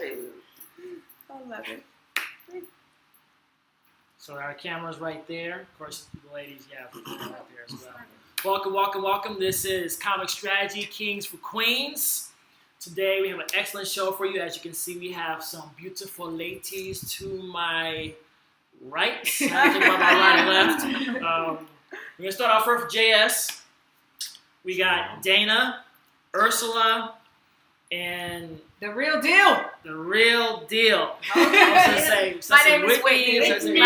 I love it. So our camera's right there. Of course, the ladies, yeah, right there as well. Welcome, welcome, welcome. This is Comic Strategy Kings for Queens. Today we have an excellent show for you. As you can see, we have some beautiful ladies to my right. I think about my right and left. We're going to start off first with JS. We got Dana, Ursula, and... The real deal. The real deal. I was going to say, my name is Whitney.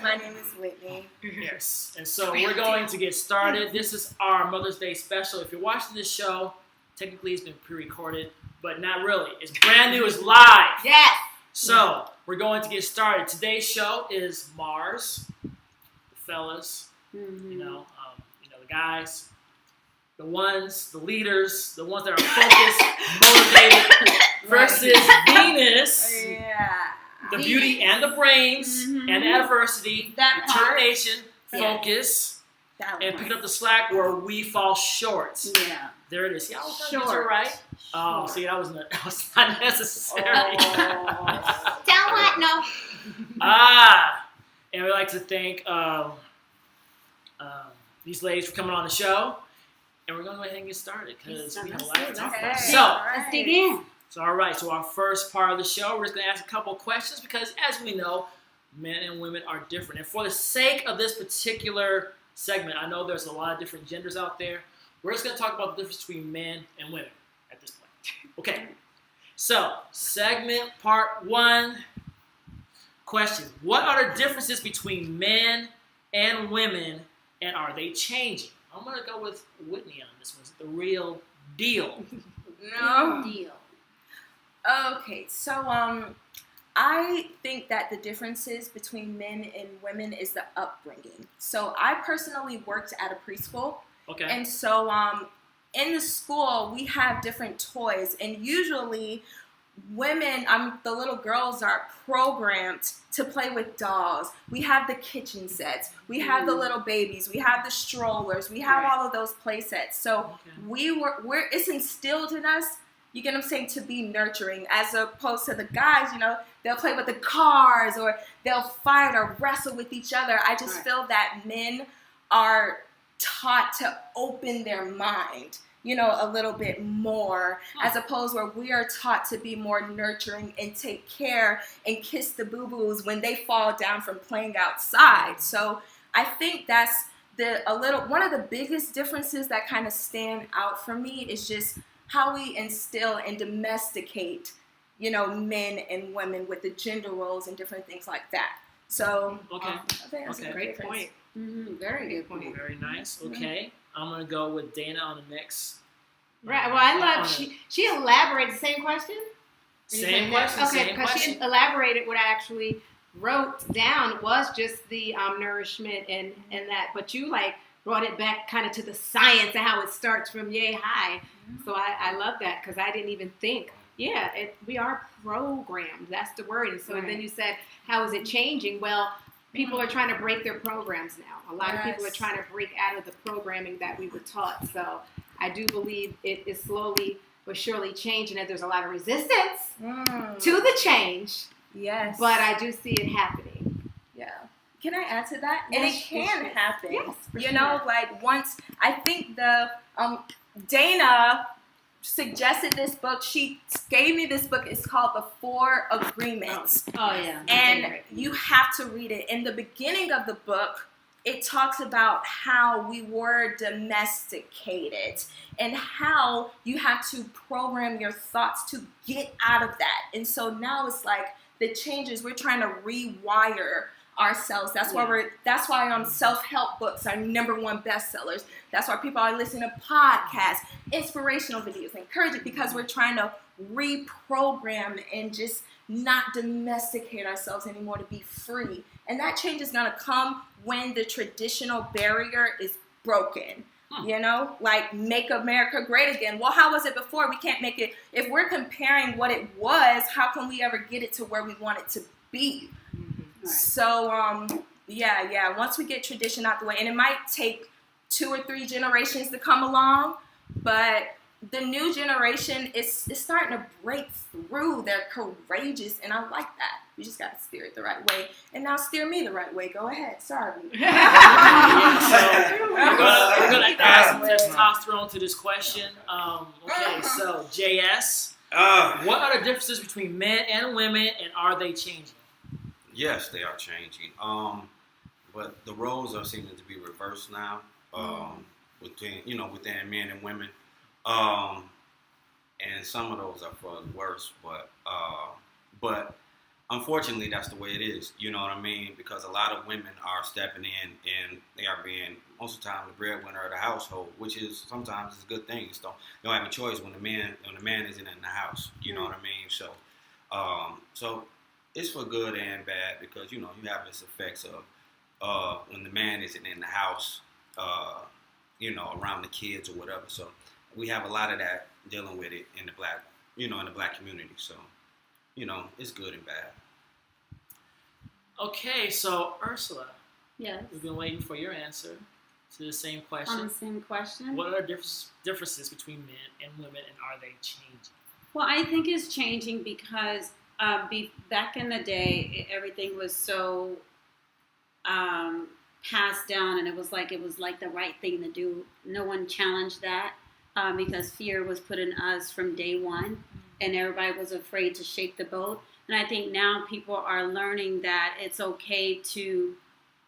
My name is Whitney. Yes. And so we're going to get started. This is our Mother's Day special. If you're watching this show, technically it's been pre-recorded, but not really. It's brand new. It's live. Yes. So we're going to get started. Today's show is Mars, the fellas, you know, the guys, the ones, the leaders, the ones that are focused, motivated, versus Venus, the beauty and the brains and the adversity, determination, focus, and picking up the slack where we fall short. Yeah. There it is. Yeah, I was going to get you right. Oh, see, that was not necessary. Don't what? No. And we'd like to thank these ladies for coming on the show. And we're going to go ahead and get started because we have a lot to talk about. So, let's dig in. So, all right. So, our first part of the show, we're just going to ask a couple of questions because, as we know, men and women are different. And for the sake of this particular segment, I know there's a lot of different genders out there. We're just going to talk about the difference between men and women at this point. Okay. So, segment part 1. Question. What are the differences between men and women, and are they changing? I'm going to go with Whitney on this one. It's the real deal. No. Deal. Okay, so I think that the differences between men and women is the upbringing. So I personally worked at a preschool. Okay. And so in the school, we have different toys. And usually women, the little girls are programmed to play with dolls. We have the kitchen sets. We have the little babies. We have the strollers. We have all of those play sets. So it's instilled in us, you get what I'm saying, to be nurturing, as opposed to the guys, they'll play with the cars or they'll fight or wrestle with each other. I just feel that men are taught to open their mind, a little bit more, as opposed where we are taught to be more nurturing and take care and kiss the boo-boos when they fall down from playing outside. So I think that's one of the biggest differences that kind of stand out for me is just how we instill and domesticate, men and women with the gender roles and different things like that. So I think that's a great point. Mm-hmm. Very good point. Very nice. Okay. I'm going to go with Dana on the next. Right. Well, I love she elaborated the same question. Same question. Okay, because she elaborated what I actually wrote down was just the nourishment and that, but you brought it back kind of to the science and how it starts from yay high. Mm-hmm. So I love that because I didn't even think. Yeah, we are programmed. That's the word. And so then you said, how is it changing? Well, people are trying to break their programs now. A lot of people are trying to break out of the programming that we were taught. So I do believe it is slowly but surely changing, and there's a lot of resistance to the change. Yes. But I do see it happening. Yeah. Can I add to that? Yes, and it can happen. Yes, once, I think Dana suggested this book. She gave me this book. It's called The 4 Agreements. Oh yeah. And you have to read it. In the beginning of the book, it talks about how we were domesticated and how you have to program your thoughts to get out of that. And so now it's like the changes, we're trying to rewire ourselves. That's why self-help books are #1 bestsellers. That's why people are listening to podcasts, inspirational videos, encouraging, because we're trying to reprogram and just not domesticate ourselves anymore to be free. And that change is going to come when the traditional barrier is broken. Make America great again. Well, how was it before? We can't make it. If we're comparing what it was, how can we ever get it to where we want it to be? Right. So, once we get tradition out the way, and it might take 2 or 3 generations to come along, but the new generation is starting to break through. They're courageous, and I like that. You just got to steer it the right way. And now steer me the right way. Go ahead. Sorry. So we're gonna add some testosterone to this question. Okay, so JS, what are the differences between men and women, and are they changing? Yes, they are changing. But the roles are seeming to be reversed now. Within men and women. And some of those are for the worse, but unfortunately that's the way it is, you know what I mean? Because a lot of women are stepping in and they are being, most of the time, the breadwinner of the household, which is sometimes is a good thing. You don't have a choice when the man isn't in the house, you know what I mean? So it's for good and bad, because you have its effects of when the man isn't in the house, around the kids or whatever. So we have a lot of that dealing with it in the black community. So, it's good and bad. Okay, so Ursula, Yes. we've been waiting for your answer to the same question. On the same question. What are the differences between men and women, and are they changing? Well, I think it's changing because back in the day, everything was so passed down, and it was like the right thing to do. No one challenged that because fear was put in us from day one, and everybody was afraid to shake the boat. And I think now people are learning that it's okay to,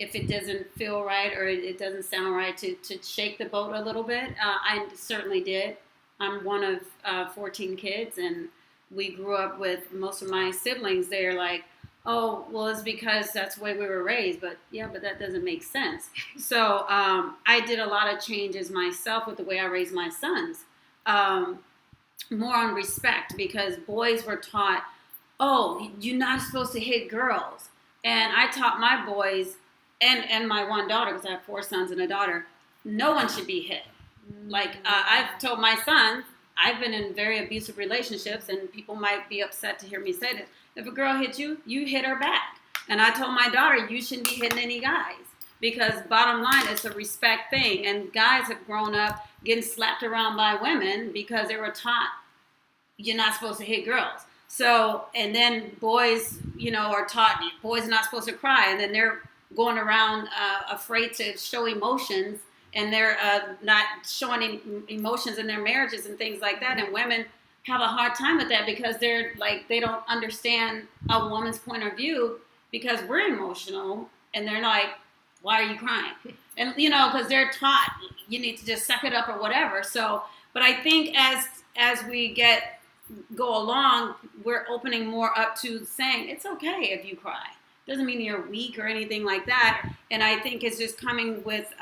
if it doesn't feel right or it doesn't sound right, to shake the boat a little bit. I certainly did. I'm one of 14 kids, and we grew up with most of my siblings. They're like, oh, well, it's because that's the way we were raised. But that doesn't make sense. So I did a lot of changes myself with the way I raised my sons. More on respect, because boys were taught, oh, you're not supposed to hit girls. And I taught my boys and my one daughter, because I have 4 sons and a daughter, no one should be hit. Like, I've told my son, I've been in very abusive relationships, and people might be upset to hear me say this. If a girl hits you, you hit her back. And I told my daughter, you shouldn't be hitting any guys, because bottom line, it's a respect thing. And guys have grown up getting slapped around by women because they were taught you're not supposed to hit girls. So, and then boys, are taught boys are not supposed to cry, and then they're going around afraid to show emotions, and they're not showing emotions in their marriages and things like that. And women have a hard time with that because they're like, they don't understand a woman's point of view, because we're emotional, and they're like, why are you crying? And because they're taught you need to just suck it up or whatever. So, but I think as we go along, we're opening more up to saying it's okay if you cry. Doesn't mean you're weak or anything like that. And I think it's just coming with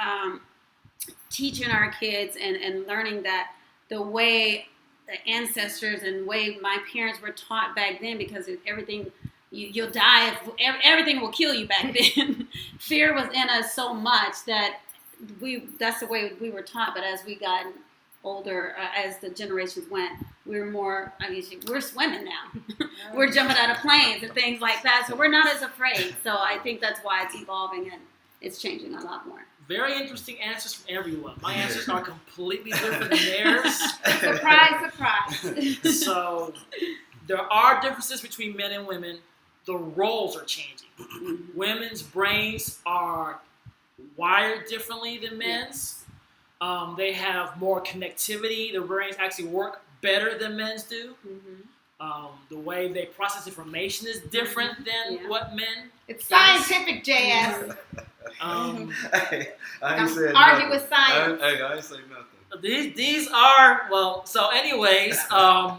teaching our kids and learning that the way the ancestors and way my parents were taught back then, because everything, you'll die, everything will kill you back then. Fear was in us so much that that's the way we were taught. But as we got older, as the generations went, we're more, we're swimming now. We're jumping out of planes and things like that. So we're not as afraid. So I think that's why it's evolving and it's changing a lot more. Very interesting answers from everyone. My answers are completely different than theirs. Surprise, surprise. So there are differences between men and women. The roles are changing. Women's brains are wired differently than men's. They have more connectivity. Their brains actually work better than men's do. The way they process information is different than what men. It's scientific, JS. I ain't said Argue nothing. with science. I ain't say nothing. These are, well, so anyways, why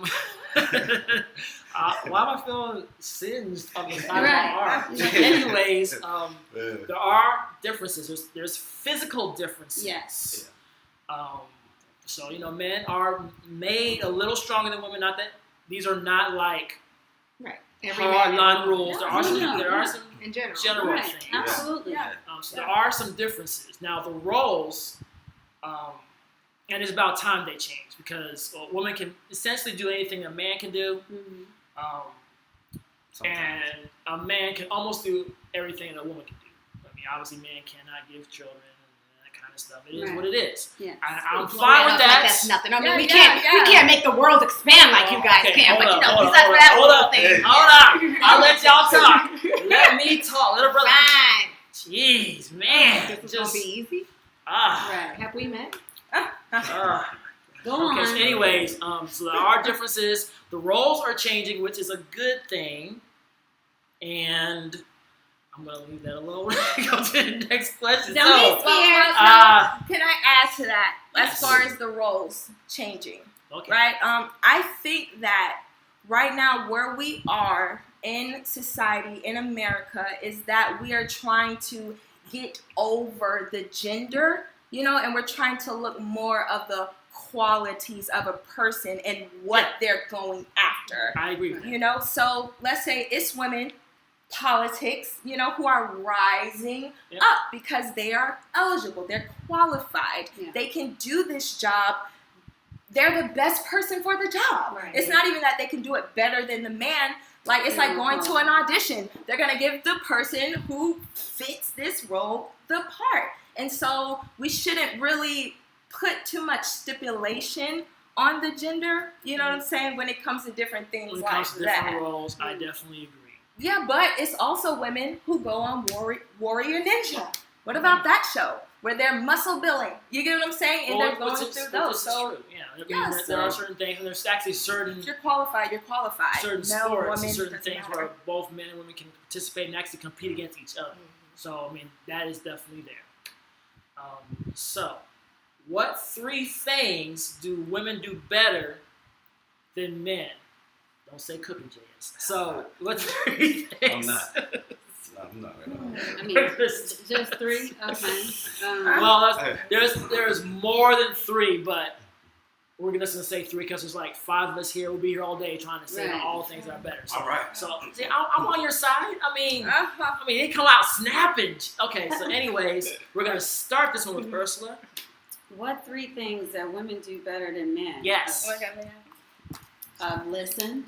am I feeling singed on the side of my arm? Anyways, there are differences. There's physical differences. Yes. So, men are made a little stronger than women. Not that these are not like hard line rules. There are some in general things. Absolutely. Yeah. So there are some differences. Now the roles, and it's about time they change, because a woman can essentially do anything a man can do, and a man can almost do everything that a woman can do. I mean, obviously, men cannot give children and that kind of and stuff. It is Right. what it is. Yeah. I'm Blow fine that with up that. Like that's nothing. I mean, Yeah, we yeah. can't make the world expand like you guys Okay, can. hold But up, you know, hold besides up, that hold little up. thing. Hold up. I'll let y'all talk. Let me talk. Let her brother. Fine. Jeez, man. This is gonna Just be easy. Right. Have we met? Go Okay, on. so anyways, so there are differences. The roles are changing, which is a good thing. And I'm going to leave that alone. Go to the next question. Don't So, be scared. Can I add to that Yes. as far as the roles changing? okay. Right? I think that right now where we are in society in America is that we are trying to get over the gender, and we're trying to look more of the qualities of a person and what they're going after. I agree with that. So let's say it's women politics, who are rising Yep. up because they are eligible, they're qualified, Yeah. they can do this job. They're the best person for the job. Right. It's not even that they can do it better than the man. Like, it's They're like going to an audition. They're going to give the person who fits this role the part. And so we shouldn't really put too much stipulation on the gender, you know what I'm saying, when it comes to different things When it like comes to different that. roles, I definitely agree. Yeah, but it's also women who go on Warrior Ninja. What about that show? Where they're muscle billing. You get what I'm saying? And they're going through those. This is So true. Yeah, I mean, Yeah, there are so- certain things, and there's actually certain if you're qualified, you're qualified. certain Male, sports woman, and certain doesn't things matter. where both men and women can participate and actually compete against each other. So, I mean, that is definitely there. So, what 3 things do women do better than men? Don't say cooking, JS. So, what 3 things? I'm not at all. I mean, just 3. Okay. Well, there's more than 3, but we're just gonna say 3 because there's like 5 of us here. We'll be here all day trying to say Right. that all things are better. So, All right. So, see, I'm on your side. I mean, Uh-huh. they come out snapping. Okay, so anyways, we're gonna start this one with Ursula. What 3 things that women do better than men? Yes. Okay, man. Listen.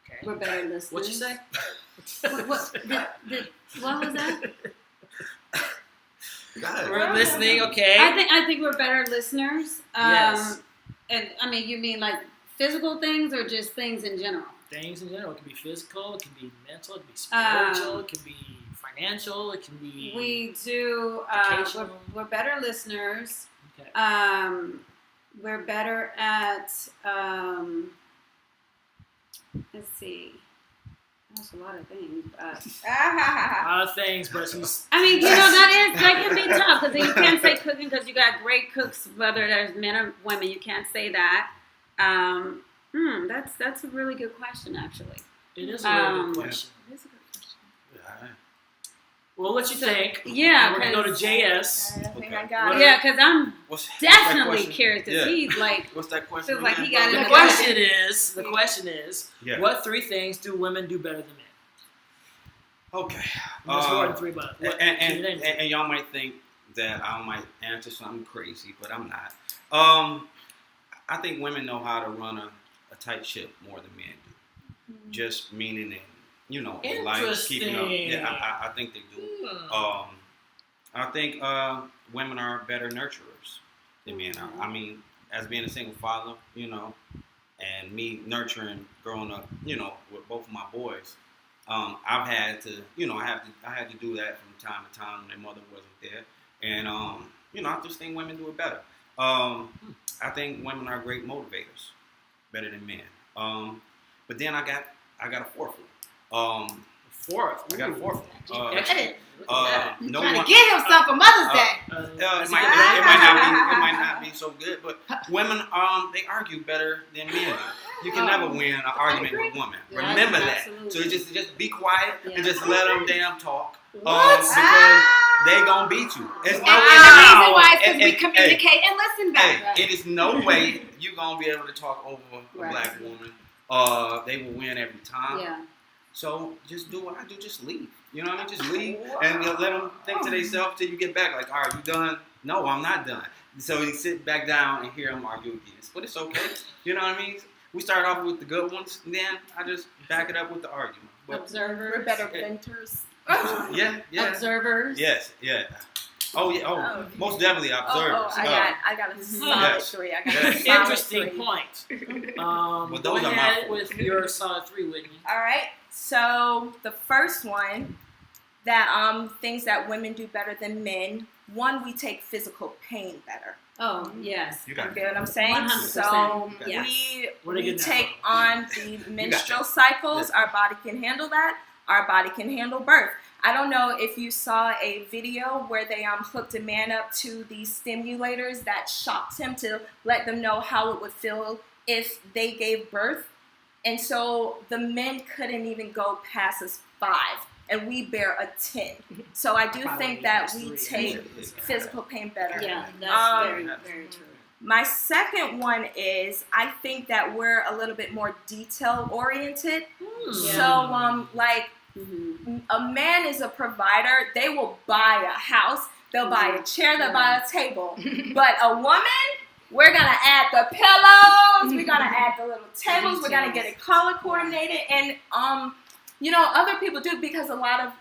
Okay. We're better listeners. What you say? What was that? Got it. We're listening. Okay. I think we're better listeners. Yes. And I mean, you mean like physical things or just things in general? Things in general. It can be physical. It can be mental. It can be spiritual. It can be financial. It can be. We do. Occasional. We're better listeners. Okay. We're better at. Let's see. That's a lot of things. A lot of things, but she's. I mean, that can be tough because you can't say cooking because you got great cooks, whether there's men or women. You can't say that. That's a really good question, actually. It is a really good Yeah. question. That's a good question. Yeah. Well, what you think? Yeah, We're gonna go to 'cause- JS. I think Okay. I got it. Yeah, because I'm What's that definitely question? curious to Yeah. see, like, What's that question? Feels like again, he got brother? it The question is, Yeah. what 3 things do women do better than men? Okay. There's more than 3, but what, can you name it? And y'all might think that I might answer something crazy, but I'm not. I think women know how to run a tight ship more than men do. Just meaning in, their life, keeping up. Yeah, I think they do. I think women are better nurturers than men are. I mean, as being a single father, and me nurturing, growing up, with both of my boys, I've had to, I had to do that from time to time when their mother wasn't there, and I just think women do it better. I think women are great motivators, better than men. But then I got a 4th one. 4th. I got a 4th one. Excellent. No Trying one. to get him some for Mother's Day. It might not be so good, but women they argue better than men do. You can never win an argument with a woman. Yeah, Remember that. absolutely. So just be quiet Yeah. and just let them damn talk. What? Because they gonna beat you. It's And no the reason why is because we and- communicate and listen back. Hey, it is no way you gonna be able to talk over a Right. black woman. They will win every time. Yeah. So just do what I do. Just leave. You know what I mean? Just leave and let them think to themselves till you get back. Like, all right, you done? No, I'm not done. So you sit back down and hear them argue again. But it's okay. You know what I mean? We start off with the good ones, and then I just back it up with the argument. But Observers. We're better venters. yeah. Observers. Yes, yeah. Oh yeah. Oh, most definitely observers. I got a solid Yes. 3. I got a solid Interesting 3. point. Well, Go those are my ahead 4. with your solid 3, Whitney. All right. So the first one that things that women do better than men. One, we take physical pain better. Oh, yes. You You got get what I'm saying? 100%. So Yes. Where they we getting that take from? on the menstrual cycles. Our body can handle that. Our body can handle birth. I don't know if you saw a video where they hooked a man up to these stimulators that shocked him to let them know how it would feel if they gave birth. And so the men couldn't even go past us 5, and we bear a 10. So I do think that we take physical pain better. Yeah, that's very, very true. My second one is I think that we're a little bit more detail oriented. So like a man is a provider. They will buy a house. They'll buy a chair. They'll buy a table. But a woman, we're gonna add the pillows. We're gonna add the little tables. We're gonna get it color coordinated. And other people do it because a lot of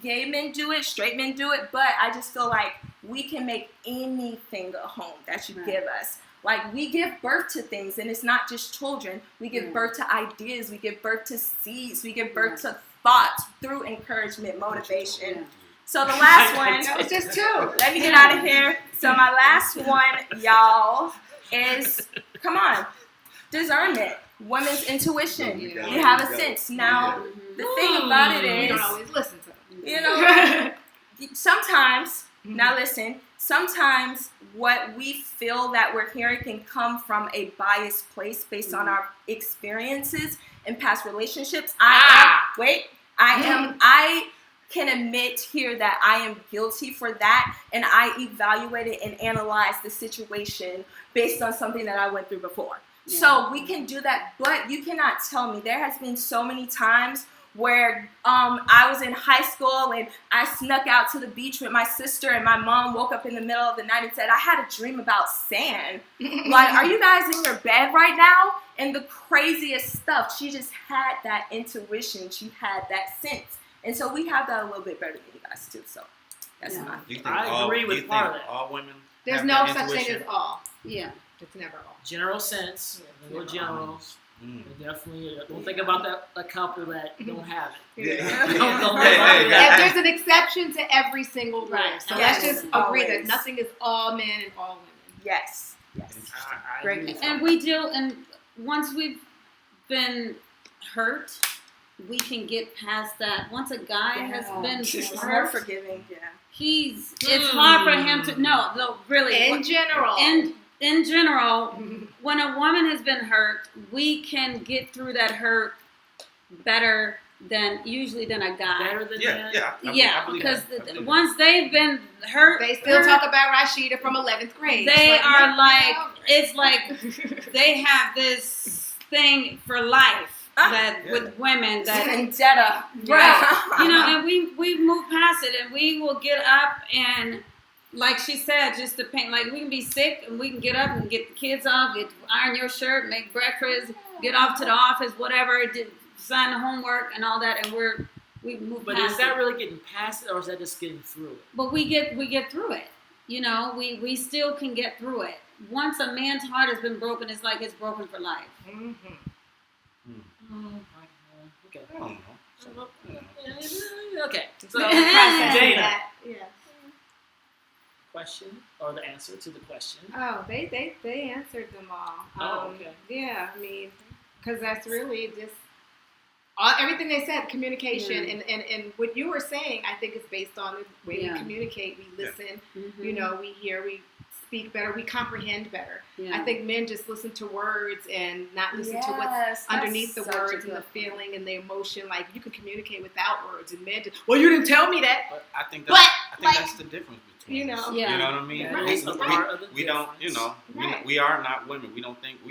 gay men do it, straight men do it. But I just feel like we can make anything a home that you give us. Like, we give birth to things, and it's not just children. We give birth to ideas. We give birth to seeds. We give birth to thoughts through encouragement, motivation. So the last one, That was just 2. let me get out of here. So my last one, y'all, is, come on, discernment. Women's intuition. You have a sense. Now, the thing about it You is, don't always listen to them. sometimes, now listen, sometimes what we feel that we're hearing can come from a biased place based on our experiences and past relationships. I can admit here that I am guilty for that, and I evaluated and analyzed the situation based on something that I went through before. Yeah. So we can do that, but you cannot tell me. There has been so many times where I was in high school and I snuck out to the beach with my sister, and my mom woke up in the middle of the night and said, I had a dream about sand. Like, are you guys in your bed right now? And the craziest stuff. She just had that intuition. She had that sense. And so we have that a little bit better than you guys too. So that's mine. I agree with part of that. All women There's have no that such thing intuition? as all. Yeah. It's never all. General sense, little generals. Definitely don't think about a couple that don't have it. If there's an exception to every single rule. Right. So Yes. let's just agree that nothing is all men and all women. Yes. I Great. agree. And we deal, and once we've been hurt, we can get past that. Once a guy has been more hurt, forgiving. Yeah. it's hard for him to really. In general. In general, when a woman has been hurt, we can get through that hurt better than a guy. Better than that? Yeah, I believe because that. once they've been hurt, They still talk about Rashida from 11th grade. They It's are like, it's like they have this thing for life with women that vendetta, right? And we move past it, and we will get up and, like she said, just the pain. Like, we can be sick, and we can get up and get the kids off, iron your shirt, make breakfast, get off to the office, whatever, sign the homework and all that, and we move. But past is that it. really getting past it, or is that just getting through it? But we get through it. We still can get through it. Once a man's heart has been broken, it's like it's broken for life. Okay. I don't know. Okay. So, Process Dana, that. Yeah. question or the answer to the question? Oh, they answered them all. Oh, okay. Yeah, I mean, because that's really just everything they said. Communication and what you were saying, I think, is based on the way we communicate. We listen. Mm-hmm. We hear. We speak better. We comprehend better. Yeah. I think men just listen to words and not listen to what's underneath the words and the feeling and the emotion. Like, you can communicate without words, and men just, well, you didn't tell me that. But I think that's the difference between you know, us. Yeah. You know what I mean? Right. We don't, we are not women. We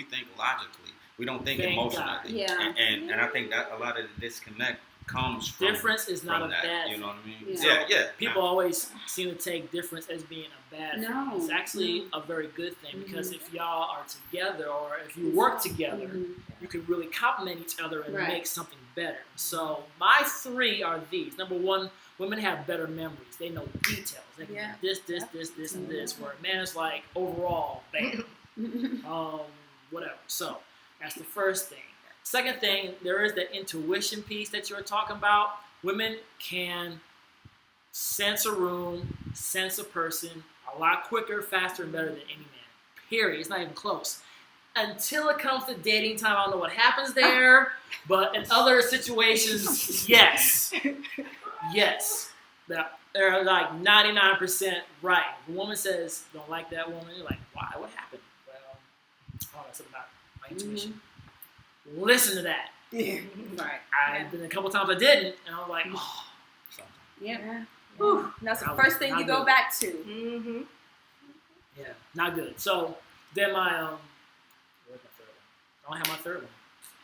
think logically. We don't think emotionally. Yeah. And I think that a lot of the disconnect comes from Difference is not from a that. bad You know what I mean? Yeah. Yeah. People always seem to take difference as being a bad No. thing. It's actually a very good thing because if y'all are together or if you work together, you can really complement each other and Right. make something better. So my 3 are these. Number 1, women have better memories. They know details. They can Yeah. do this, and this. Where a man is like overall, bam, whatever. So that's the first thing. Second thing, there is the intuition piece that you're talking about. Women can sense a room, sense a person a lot quicker, faster, and better than any man. Period. It's not even close. Until it comes to dating time, I don't know what happens there, but in other situations, yes. Yes. They're like 99% right. If a woman says, don't like that woman, you're like, why? What happened? Well, oh, that's about my intuition. Listen to that. Yeah. Right. I've been a couple times I didn't, and I was like, oh. Yeah. Whew. That's the first thing you go back to. Mm-hmm. Yeah, not good. So then my where's my third one? I don't have my third one.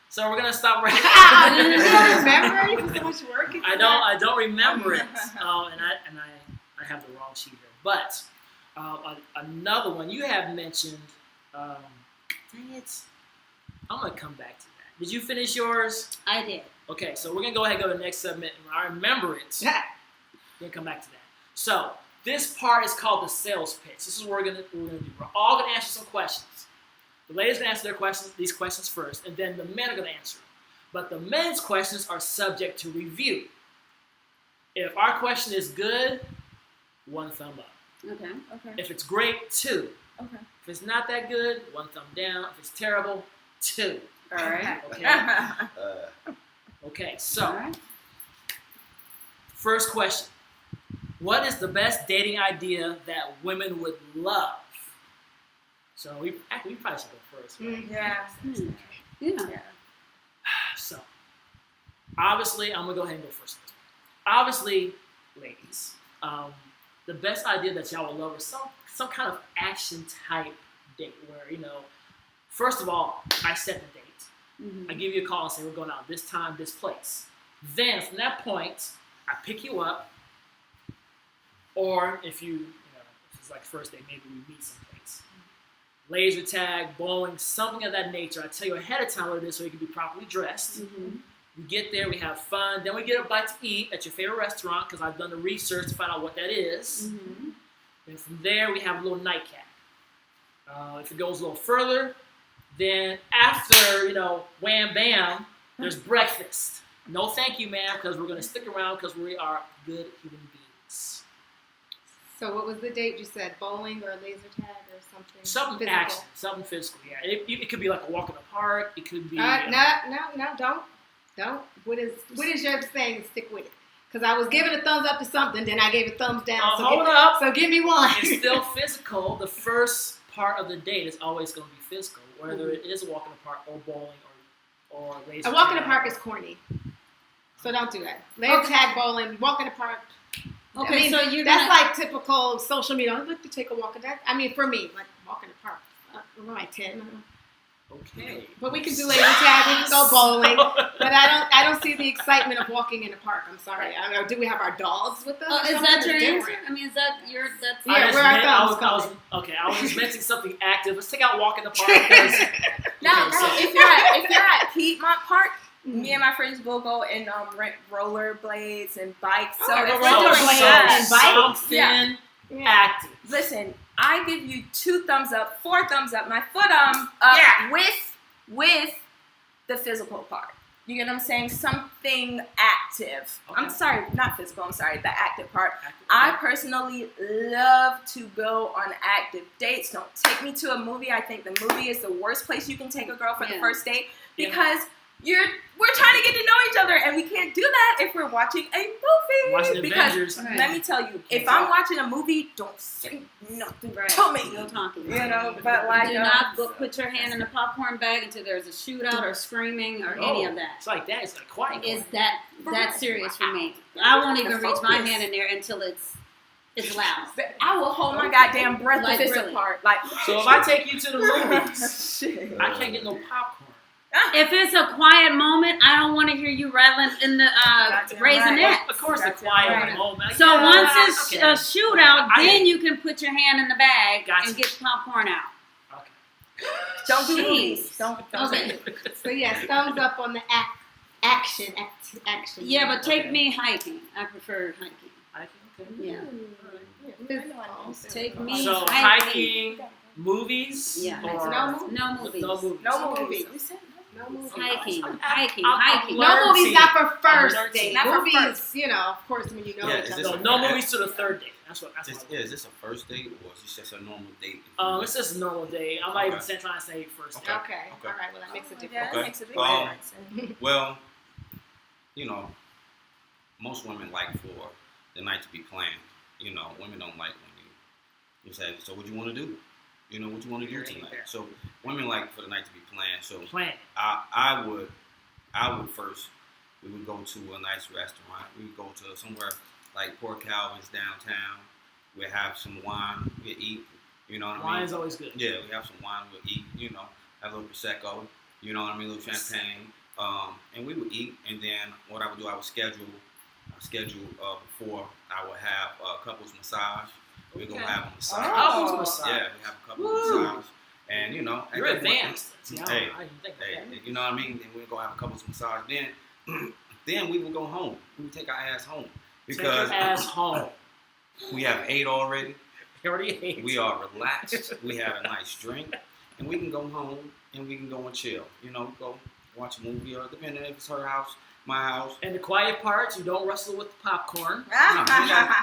So we're gonna stop right You don't remember? You put so much work into I don't remember it. And I have the wrong sheet here. But another one you have mentioned. Dang it! I'm gonna come back to that. Did you finish yours? I did. Okay, so we're gonna go ahead and go to the next segment. And when I remember it, we're gonna come back to that. So this part is called the sales pitch. This is what we're gonna do. We're all gonna answer some questions. The ladies are gonna answer these questions first, and then the men are gonna answer them. But the men's questions are subject to review. If our question is good, 1 thumb up. Okay. Okay. If it's great, 2. Okay. If it's not that good, 1 thumb down. If it's terrible, 2. All right. Okay. Okay. So, All right. first question: what is the best dating idea that women would love? So we probably should go first. Right? Yeah. Yeah. So, obviously, I'm gonna go ahead and go first. Obviously, ladies, the best idea that y'all would love is some kind of action type date where first of all, I set the date. I give you a call and say we're going out this time, this place. Then from that point, I pick you up, or if if it's like first date, maybe we meet someplace. Laser tag, bowling, something of that nature. I tell you ahead of time what it is so you can be properly dressed. We get there, we have fun, then we get a bite to eat at your favorite restaurant because I've done the research to find out what that is. And from there, we have a little nightcap. If it goes a little further, then after, wham bam, there's breakfast. No thank you, ma'am, because we're going to stick around because we are good human beings. So what was the date you said? Bowling or laser tag or something? Something physical? action, something physical, yeah. It could be like a walk in the park. It could be... No, don't. What is your saying? Stick with it. Because I was giving a thumbs up to something, then I gave a thumbs down. Hold up. So give me one. It's still physical. The first part of the date is always going to be physical, whether it is a walk in the park or bowling or laser A walk in tag. the park is corny. So don't do that. Laser tag, bowling, walk in the park. Okay, so that's like typical social media. I'd like to take a walk in that. I mean, for me, like walk in the park. We're like 10. Okay. But we can do laser tag. We can go bowling. But I don't see the excitement of walking in the park. I'm sorry. I don't know. Do we have our dogs with us? Oh, is that your answer? I mean, is that your? That's Yeah, where our thumbs I was just mentioning something active. Let's take out walk in the park. Because, Now, if you're at Piedmont Park, me and my friends will go and rent rollerblades and bikes. So if we're doing rollerblades that, and bikes. something active. Listen, I give you 2 thumbs up, 4 thumbs up, my foot up with the physical part. You get what I'm saying? Something active. Okay. I'm sorry, not physical. I'm sorry, the active part. Active, I personally love to go on active dates. Don't take me to a movie. I think the movie is the worst place you can take a girl for the first date because we're trying to get to know each other, and we can't do that if we're watching a movie. Watching because Avengers. let me tell you, if I'm watching a movie, don't say nothing to me. No talking. But like, Do not put your hand in the popcorn bag until there's a shootout or screaming or any of that. It's like that. It's like quiet. Is that serious for me? I won't even reach my hand in there until it's loud. I will hold my goddamn breath Like, if it's really? apart. Like, So if I take you to the movies, shit. I can't get no popcorn. If it's a quiet moment, I don't want to hear you rattling in the Goddamn raisinets. right. Of course, the Gotcha. quiet Right. moment. So Yeah, once it's okay. a shootout, I- then you can put your hand in the bag Gotcha. and get popcorn out. Okay. Don't do Jeez. movies. Don't Okay. So yes, thumbs up on the action. Yeah, but take Okay. me hiking. I prefer hiking. Okay. Yeah. Physical. Take me So hiking. hiking, movies, Yeah. or No movies. No movies. no movies. No movies. We said No movies. Hiking. I'm Hiking. learning. No movies, not for first learning. date. Not for Movies, first. you know, of course, when you know Yeah, each is other. this No movies to the third date. That's what. Is this a first date or is this just a normal date? It's just a normal day. I'm not even Okay. trying to say first date. Okay. Okay. All right. Well, that makes a Yeah, difference. that Okay. makes a big Um, difference. Well, you know, most women like for the night to be planned. You know, women don't like when you say, so what you want to do? You know, what you want to do tonight? So women like for the night to be planned. So Plan. I would first, we would go to a nice restaurant. We would go to somewhere like Port Calvin's downtown. We'd have some wine. We'd eat. You know what I mean? Wine is always good. Yeah, we have some wine. We'll eat. You know, have a little prosecco. You know what I mean? A little champagne. And we would eat. And then what I would do, I would schedule before I would have a couples massage. We're gonna have a massage. Couples massage. Yeah, we have a couples Woo. massage. And you know, You're at that point- advanced. See, I Hey, didn't think Hey, of that. you know what I mean? And we'll go have a couples massage. Then we will go home. We will take our ass home because Take your ass home. we have ate already. You already ate. We are relaxed. We have a nice drink, and we can go home and we can go and chill. You know, go watch a movie or depending if it's her house, my house. And the quiet parts, you don't wrestle with the popcorn. No,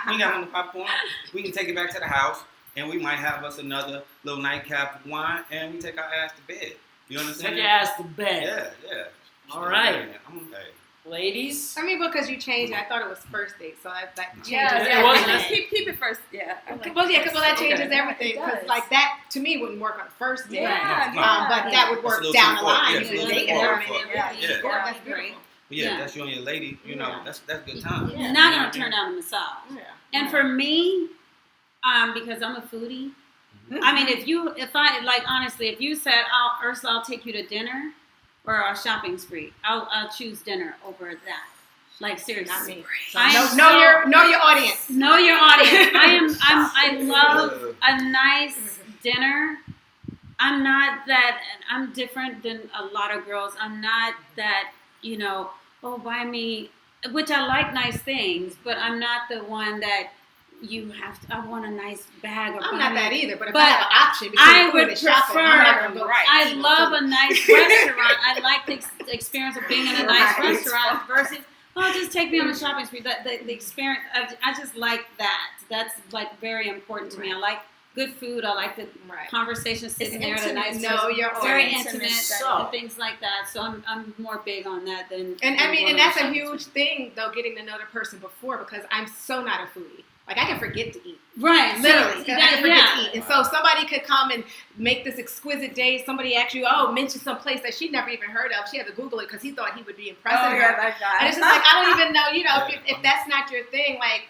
we got on the popcorn. We can take it back to the house, and we might have us another little nightcap of wine, and we take our ass to bed. You understand? Take your ass to bed. Yeah. All right. Hey. Ladies. I mean, because you changed it, I thought it was first date, so that changes Yeah, It yeah. wasn't. Keep it first. Yeah. I like Well, yeah, first. because that changes Okay. everything. It Because does. like that to me wouldn't work on a first date. Yeah, No, yeah. But that would It's work a little down too the far. line. Yeah, If it's you a little date too her, far. I mean, Yeah. yeah, Yeah. that's beautiful. Yeah, Yeah. that's you and your lady. You know, Yeah. that's good time. Yeah. Not gonna turn down a massage. Yeah. And for me, because I'm a foodie, I mean, if I like honestly, if you said, Ursula, I'll take you to dinner or a shopping spree, I'll choose dinner over that. Like seriously, Not me. I am Know your audience. Know your audience. I love a nice dinner. I'm not that. I'm different than a lot of girls. I'm not that. Oh, buy me. Which I like nice things, but I'm not the one that you have to. I want a nice bag. Or I'm buy not me- that either, but if But I have an option I between food would and shopping, I'm not gonna go prefer- I love a nice restaurant. I like the experience of being in a nice Right. restaurant versus, just take me on a shopping spree. The experience, I just like that. That's like very important to me. I like good food. I like the Right. conversation sitting there at a nice Know restaurant. your Very audience. intimate So- and things like that. So I'm more big on that than. And I than mean, going and on that's a shopping huge spree. thing, though, getting to know the person before, because I'm so not a foodie. Like, I can forget to eat. Right. Literally. So, I can forget yeah. to eat. And so somebody could come and make this exquisite day. Somebody actually, mention some place that she'd never even heard of. She had to Google it because he thought he would be impressed Oh with yeah, her. that guy. And it's just like, I don't even know, if that's not your thing, like,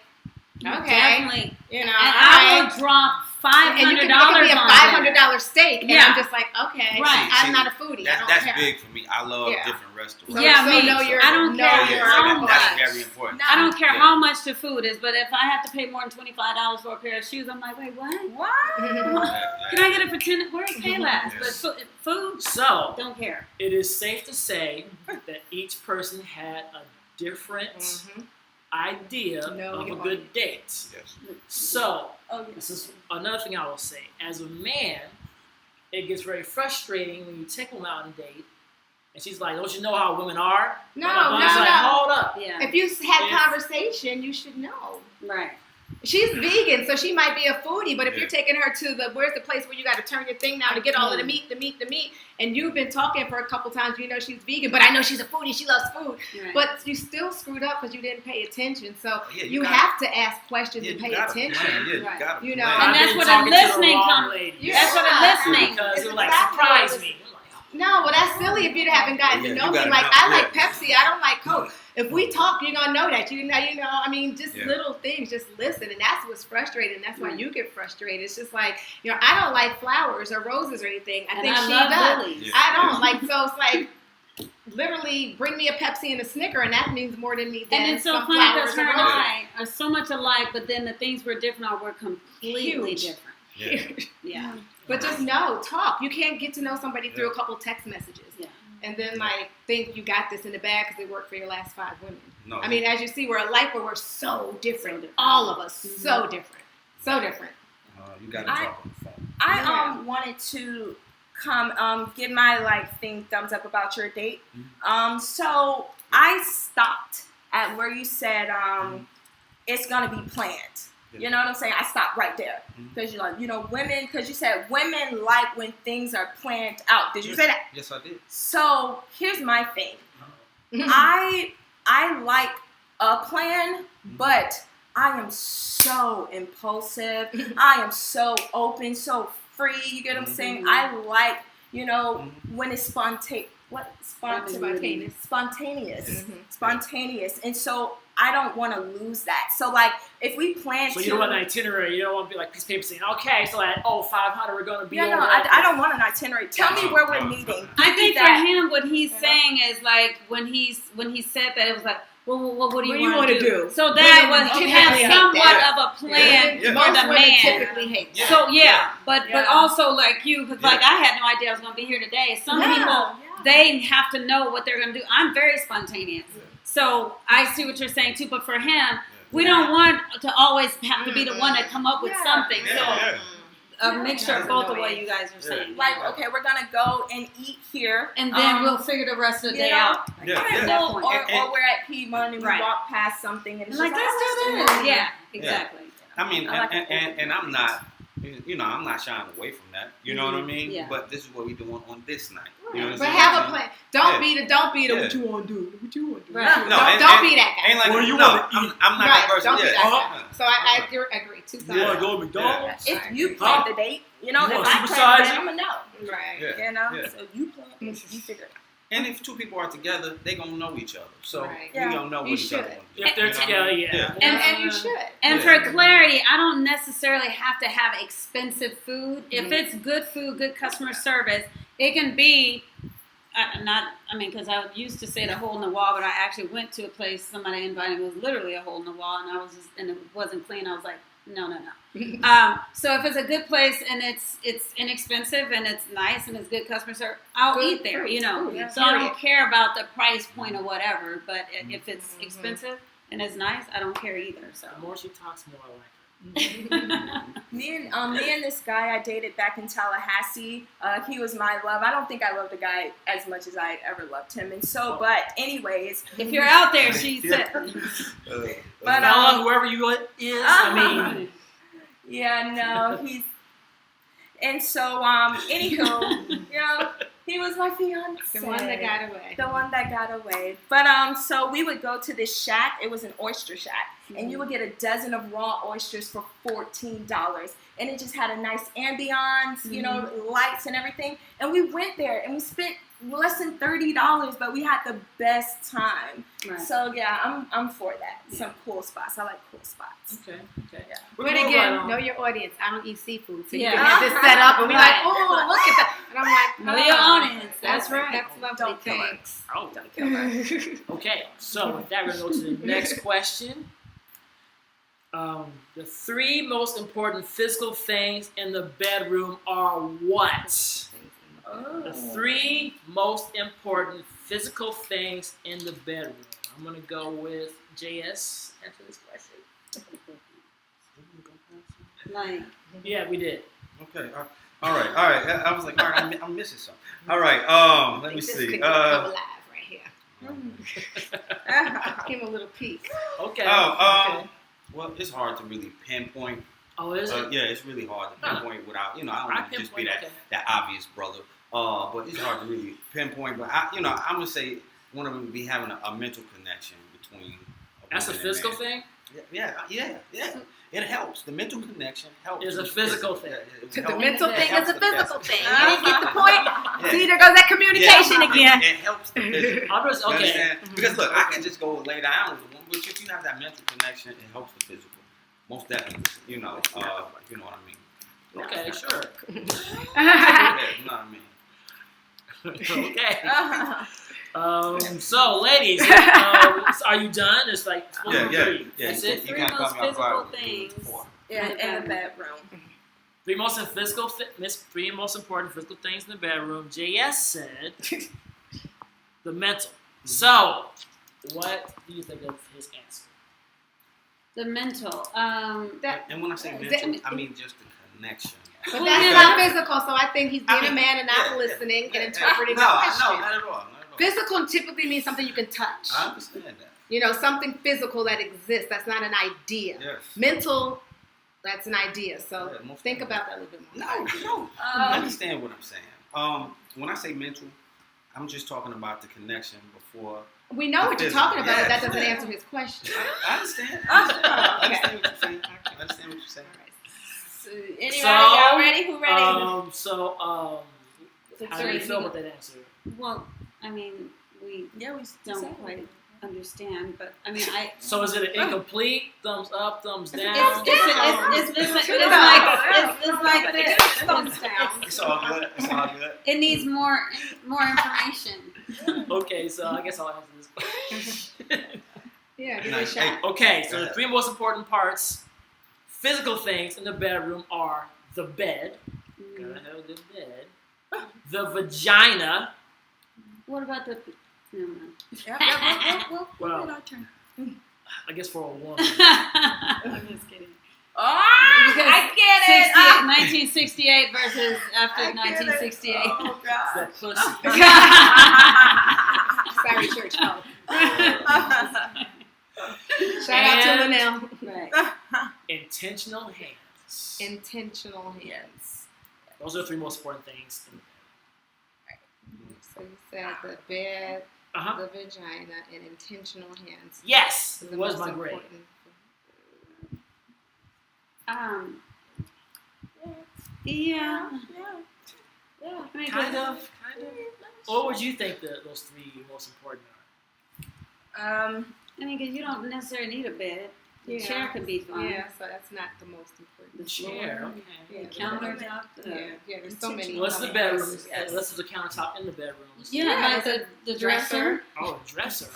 okay. Definitely. You know, And I alright. will drop And you $500 can, it could be a on $500 steak, and Yeah. I'm just like, okay, Right. I'm not a foodie. I don't That's care. big for me. I love Yeah. different restaurants. So- Yeah, so me. know your- I don't know care your- how much. That's very important. I don't care Yeah. how much the food is, but if I have to pay more than $25 for a pair of shoes, I'm like, wait, what? What? Can I get it for 10? Where's Payless? Yes. But food, So, don't care. it is safe to say that each person had a different Mhm. idea Know of a your good date. Yes. So, Oh this is another thing I will say. As a man, it gets very frustrating when you take a woman out on a date, and she's like, "Don't you know how women are?" No, Blah, blah, blah. It's no, like, no. hold up. Yeah. If you had If- conversation, you should know. Right. She's vegan, so she might be a foodie, but if Yeah. you're taking her to where's the place where you got to turn your thing down to get all of the meat, and you've been talking for a couple times, she's vegan, but I know she's a foodie, she loves food, Right. but you still screwed up because you didn't pay attention. So Yeah, you gotta- have to ask questions Yeah, and you pay gotta attention. plan. Yeah, you Right. gotta You know, plan. And I've that's been where the talking to the listening wrong comes. lady. Yeah. That's where the listening. Because It's it would like exactly surprise what it me. No, well, that's silly if you haven't gotten Yeah, to you know me. gotta Like, know, I yeah. like Pepsi, I don't like Coke. If we talk, you're gonna know that. I mean, just Yeah. little things, just listen. And that's what's frustrating. That's why Right. you get frustrated. It's just like, I don't like flowers or roses or anything. I And think I she love does. lilies. Yeah. I don't. Like, so it's like, literally bring me a Pepsi and a Snicker, and that means more to me than And it's so some funny flowers because her and and roses. I are so much alike, but then the things we're different on, we're completely Huge. different. Yeah. Yeah. But just know, talk. You can't get to know somebody through a couple text messages. Yeah. And then, like, think you got this in the bag because it worked for your last 5 women. No. I mean, as you see, we're alike, but we're so different. So different. All of us, so different. So different. You got to talk on the phone. I wanted to come give my thumbs up about your date. So I stopped at where you said it's gonna be planned. You know what I'm saying? I stopped right there because you're like, women. Because you said women like when things are planned out. Did you say that? Yes, I did. So here's my thing. I like a plan, but I am so impulsive. I am so open, so free. You get what I'm saying? I like, when it's spontaneous. Spontaneous. And so I don't want to lose that. So if we plan So you don't want an itinerary. You don't want to be like piece of paper saying, okay, so at 500 we're going to be over. No, I don't want an itinerary. Tell me where we're meeting. I think that. for him, what he's saying is when he said that, it was like, well, what do you want to do? So that was to have somewhat of a plan for Most the women man. typically hate that. So but also like you, because I had no idea I was going to be here today. Some people, they have to know what they're going to do. I'm very spontaneous. So I see what you're saying too, but for him, we don't want to always have to be the one to come up with something. So a mixture of both of what you guys are saying. Okay, we're gonna go and eat here, And then we'll figure the rest of the day out. Or we're at Piedmont and we walk past something and it's Like, just let's do this. Yeah, exactly. I mean, and I'm not, I'm not shying away from that. You know what I mean? Yeah. But this is what we doing on this night. You know what I'm But saying? have a plan. Don't be the Yeah. what you want to do. What you want to do. Right. Don't be that guy. Ain't like, Well, you no, wanna eat. I'm not Right, that person. don't be Yeah. that guy. So I agree. Two sides. You want to go to McDonald's? if you plan the date, if You want I plan supersize it, it? I'm gonna know. Right. Yeah. So you plan it, you figure it out. And if 2 people are together, they gonna know each other. So Right. we gonna know what You each other should. want to do. If they're You know together, what I mean? yeah. And you should. And Yeah. for clarity, I don't necessarily have to have expensive food. If it's good food, good customer service, it can be because I used to say the hole in the wall, but I actually went to a place somebody invited me. It was literally a hole in the wall, and it wasn't clean. I was like, no. So if it's a good place and it's inexpensive and it's nice and it's good customer service, I'll eat there. Yeah. So I don't care about the price point or whatever. But if it's expensive and it's nice, I don't care either. So The more she talks, the more I like her. Me and this guy I dated back in Tallahassee, he was my love. I don't think I loved the guy as much as I ever loved him. And so, but anyways, if you're out there, she said. But Now, whoever you is, I mean. he's. And so, anywho, he was my fiance. The one that got away. The one that got away. But so we would go to this shack. It was an oyster shack, and you would get a dozen of raw oysters for $14, and it just had a nice ambiance, lights and everything. And we went there, and we spent less than $30, but we had the best time. Right. So yeah, I'm for that. Some cool spots. I like cool spots. Okay. Yeah. We're But going again, right on. know your audience. I don't eat seafood, so you Yeah. can have this set up, and we're like, Right. oh, look at that. And I'm like, Know your audience. That's right. That's lovely. Don't kill her. Thanks. Oh, Don't kill her. okay. So with that, we're going to go to the next question. The 3 most important physical things in the bedroom are what? The 3 most important physical things in the bedroom. I'm going to go with JS. Answer this question. Yeah, we did. Okay. All right. I was like, all right, I'm missing something. All right. Let me This see. could go live right here. Give him a little peek. Okay. Okay. Well, it's hard to really pinpoint. Oh, is it? Yeah, it's really hard to pinpoint without, I don't want to just be pinpoint, that obvious brother. But it's hard to really pinpoint. But I'm gonna say one of them would be having a mental connection between. That's a woman and physical man. thing? Yeah. It helps. The mental connection helps. It's a physical thing. The mental thing is a physical thing. You Uh-huh. didn't get the point? See, there goes that communication again. It helps the physical. I'm just, You okay. understand? Because look, I can just go lay down with a woman, but if you have that mental connection, it helps the physical. Most definitely. You know what I mean. Okay, sure. Yeah, you know what I mean. Okay. So, ladies, are you done? It's like Yeah. That's You it. Three can't most call me off guard physical with things. 4. In the bedroom. Three most important physical things in the bedroom. JS said the mental. So, what do you think of his answer? The mental. And when I say mental, I mean just the connection. But Well, that's yeah. not physical, so I think he's being I mean, a man and not yeah, listening yeah, and interpreting no, the no, question. not at all. Physical typically means something you can touch. I understand that. You know, something physical that exists. That's not an idea. Yes. Mental, that's an idea. So Yeah, most think definitely. about that a little bit more. No. I understand what I'm saying. When I say mental, I'm just talking about the connection before. We know what you're talking about, but that doesn't Yeah. answer his question. I understand. I Okay. understand what you're saying. I understand what you're saying. Anybody? So, Y'all ready? Who ready? How do you Three. feel about that answer? Well, I mean, we Yeah, we don't said quite it. understand, but I mean, I. So is it an incomplete? Thumbs up, thumbs down? It's like this. Thumbs down. It's all good. It's all good. It needs more information. Okay, so I guess I'll answer this question. Yeah, give it a Nice. shot. Okay, so the three most important parts, physical things in the bedroom are the bed. Gotta have the bed. The vagina. What about the? No, no. Well, our turn. I guess for a woman. I'm just kidding. Oh, Because I get it. 1968 versus after I get it. 1968. Oh, God. That pussy. Sorry, church. Shout out to And- Linnell. Right. Intentional hands. Intentional hands. Those are the three most important things. So you said the bed, Uh-huh. the vagina, and intentional hands. Yes, is it the was most my grade. important. Yeah. Yeah. I mean, Kind of. What would you think those three most important are? I mean, because you don't necessarily need a bed. The Yeah. chair could be fine. Yeah, so that's not the most important. The Chair, floor, okay. the countertop. Yeah, there's so many. What's the bedroom? Yes. Unless there's a countertop in the bedroom. Yeah, Yeah, like the dresser. Oh, a dresser.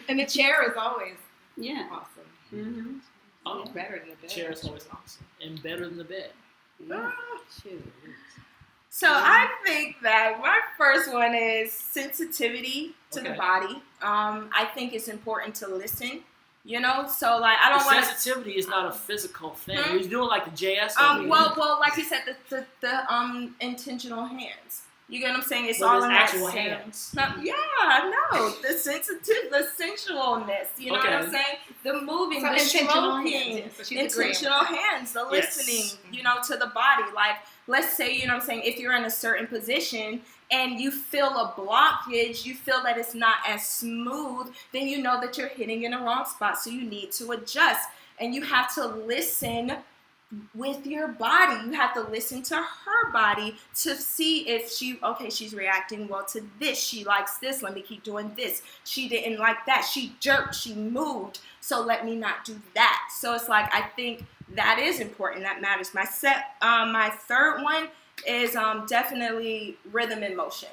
And the chair is always Yeah. awesome. Mm-hmm. Oh, Better than the bed. chair is always awesome. And better than the bed. Yeah. Shoot. So I think that my first one is sensitivity to the Okay. body. I think it's important to listen. You know, so like I don't want to. Sensitivity is not a physical thing. Hmm? You're doing like the JS. over here. Well, like you said, the intentional hands. You get what I'm saying? It's But all it's in that actual same- hands. Yeah, I know the sensualness. You know what I'm Okay. saying? The moving, So the intentional stroking, hands. Yeah, so she's agreeing. intentional hands, the Yes. listening. You know, to the body. Like, let's say, you know what I'm saying, if you're in a certain position and you feel a blockage, you feel that it's not as smooth, then you know that you're hitting in the wrong spot. So you need to adjust, and you have to listen with your body. You have to listen to her body to see if she's reacting well to this. She likes this. Let me keep doing this. She didn't like that. She jerked. She moved. So let me not do that. So it's like, I think that is important. That matters. My third one is definitely rhythm and motion.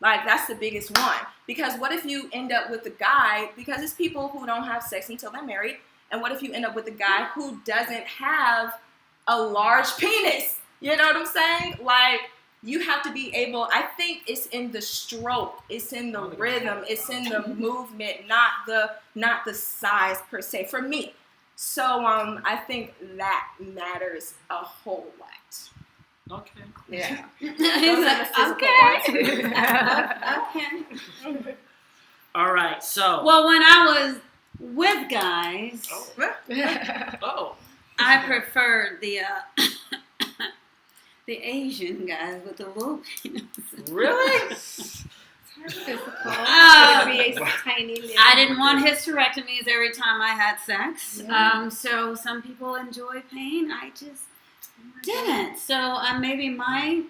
Like, that's the biggest one. Because what if you end up with a guy, because it's people who don't have sex until they're married, and what if you end up with a guy who doesn't have a large penis? You know what I'm saying? Like, you have to be able, I think it's in the stroke, it's in the rhythm, it's in the movement, not the size per se, for me. So I think that matters a whole lot. Okay. Yeah. He's like, physical okay. All right. So. Well, when I was with guys, Oh. I preferred the the Asian guys with the little penis. Really? Physical. Oh. Could be a tiny little. I didn't want hysterectomies every time I had sex. So some people enjoy pain. I just didn't. So maybe my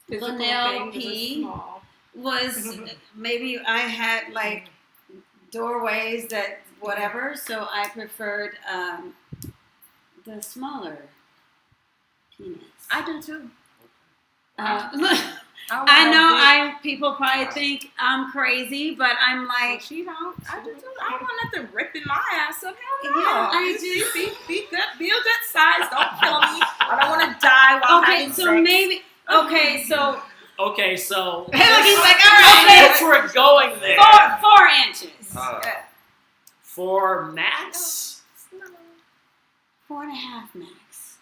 Physical Linnell thing is P small. was maybe I had like doorways that whatever. So I preferred the smaller penis. I do too. I know people probably think I'm crazy, but I'm like, She don't. I don't want nothing ripping my ass up. Hell no. Yeah, I just be good. Be a good size. Don't kill me. I don't want to die while okay, having so sex. maybe, okay, so Okay, so He's like, all right. since we're going there, 4 inches. for Max, 4.5 max.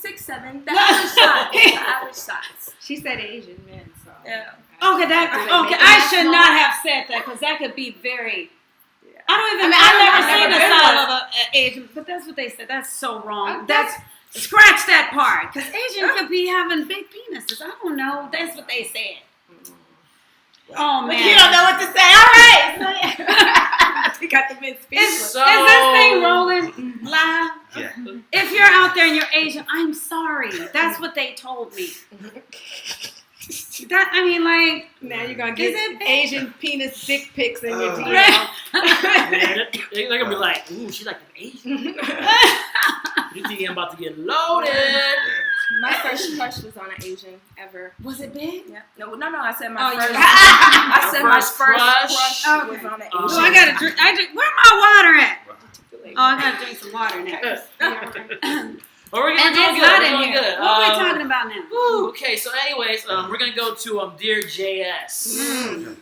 6, 7. The average size. The average size. She said Asian men, so. Yeah. Okay, I should not have said that because that could be very. I've never seen the size of an Asian, but that's what they said. That's so wrong. Scratch that part because Asian could be having big penises. I don't know. That's what they said. Oh man, But you don't know what to say. All right. You got the mid Is So- this thing rolling live? Yeah. If you're out there and you're Asian, I'm sorry. That's what they told me. That I mean, like, Now you're gonna Is get it big? Asian penis dick pics in your DM. man, they're gonna be like, "Ooh, she's like an Asian." Your DM about to get loaded. My first crush was on an Asian ever. was it big? Yeah. No. I said my Oh, first. yeah. I said my First first crush. crush Okay. was on an Oh, Asian. Oh, I gotta drink. Where my water at? Oh, I gotta drink some water now. Oh, we're And doing it's good. hot We're in doing here. good. What are we talking about now? Woo. Okay, so anyways, we're gonna go to Dear JS.